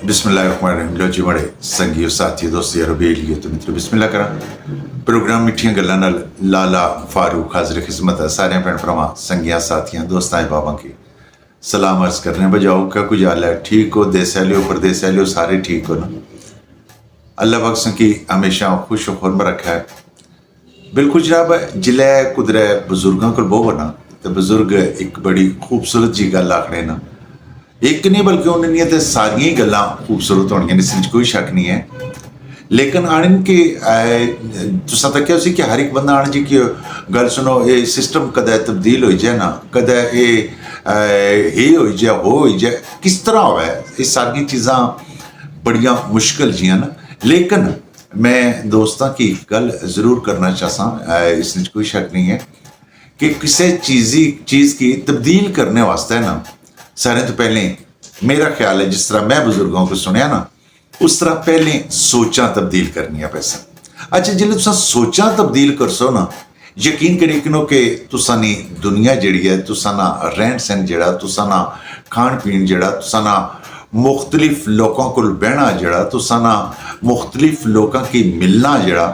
बिस्मिल्लाहिर्रहमानिर्रहीम। लो जी बड़े संगियो साथियो दोस्त यारो बेलियो तो मित्रों बिस्मिल्लाह करा प्रोग्राम मिठियां गल्लां नाल लाला फारूक हाजिर खिदमत है सारे भैन भरावां संगियां साथियां दोस्तां बाबां की सलाम अर्ज करने बजाओ क्या कुछ हाल है ठीक हो देश आलियो परदेश आलियो सारे ठीक हो ना अल्लाह पाक संकी हमेशा खुश खुरम रखा है। बिल्कुल जनाब जिले कुदरे बजुर्गों को बहुत ना तो बुजुर्ग एक बड़ी खूबसूरत जी गल आखने ना एक नहीं बल्कि उन्होंने तो सारिया गल्लां खूबसूरत होनियां ने कोई शक नहीं है लेकिन आने के तुसा तक्या उसी कि हर एक बंदा आने जी की गल सुनो ये सिस्टम कदे तब्दील हो जाए ना कदे ये हो जाए हो जाए किस तरह हो ये सारी चीज़ां बड़िया मुश्किल जियां ना लेकिन मैं दोस्तों की गल जरूर करना चाहता इसमें कोई शक नहीं है कि किसी चीज़ की तब्दील करने वास्ते ना सारे तो पहले मेरा ख्याल है जिस तरह मैं बुजुर्गों को सुनिया ना उस तरह पहले सोचा तब्दील करनी पैसा। अच्छा जिले तुसा सोचा तब्दील कर सो ना यकीन करी कि कि तुसा नी दुनिया जड़ी है तुसा ना रहन सहन जड़ा तुसा ना खान पीन जड़ा तुसा ना मुख्तलिफ लोगों को बहना जड़ा तुसा ना मुख्तलिफ लोगों की मिलना जड़ा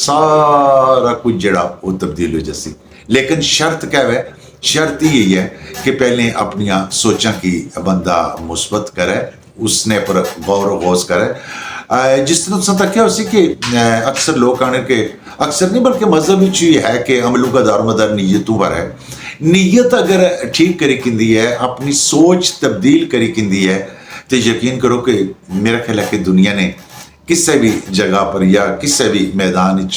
सारा कुछ जड़ा वो तब्दील हो जैसी लेकिन शर्त क्या है शर्त यही है कि पहले अपनी सोचा की बंदा मुस्बत करे उसने पर गौर गौज करे जिस तरह तुम तक उसी कि अक्सर लोग आने के अक्सर नहीं बल्कि मजहब ही है कि अमलों का दारोमदार नीयतों पर है नीयत अगर ठीक करी किंदी है अपनी सोच तब्दील करी किंदी है तो यकीन करो कि मेरा ख्याल है कि दुनिया ने किसी भी जगह पर या किसी भी मैदान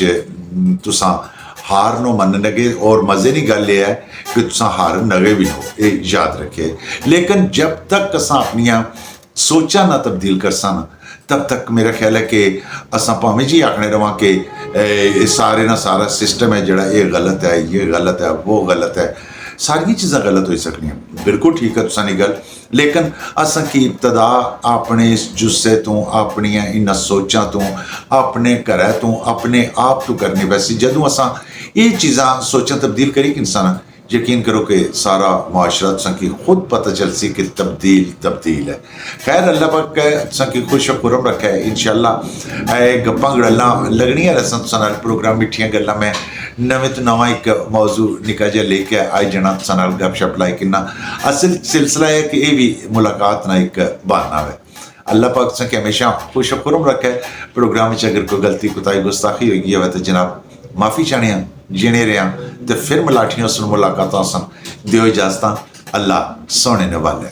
तुसा हार नो मन लगे और मजे की गल यह है कि तुसा हार नगे भी हो ये याद रखे लेकिन जब तक असा अपनी सोचा ना तब्दील कर सा ना तब तक मेरा ख्याल है कि असा भावें जी आखने रहा कि सारे ना सारा सिस्टम है जड़ा ये गलत है ये गलत है वो गलत है सारिया चीज़ां गलत हो सकनियां बिल्कुल ठीक है तुसां दी गल लेकिन असां की इब्तदा अपने इस जुस्से तो अपनी इन्हां सोचां तो अपने घरै तो अपने आप तो करनी वैसी जदों असां ये चीज़ां सोचां तब्दील करी कि इंसान यकीन करो कि सारा माशरा की खुद पता चल सी कि तब्दील है। खैर अल्लाह पाक की खुश खुरम रखा है इंशाअल्लाह गप्पां गल्लां लगनियां रसन तुसां नाल प्रोग्राम मिठियां गल्लां मैं नवे तो नवा एक मौजू निका जिहा लेके आई जाना तुसां नाल गपशप लाई किन्ना असल सिलसिला है कि ये भी मुलाकात ना एक बहाना है। अल्लाह पाक की हमेशा खुश खुरम रखा है। प्रोग्राम अगर कोई गलती कोताही गुस्ताखी होगी है तो जनाब माफ़ी चाहने जीने रहा तो फिर मलाठियां सुन मुलाकात सन दियो इजाजत अल्लाह सोने ने वाले।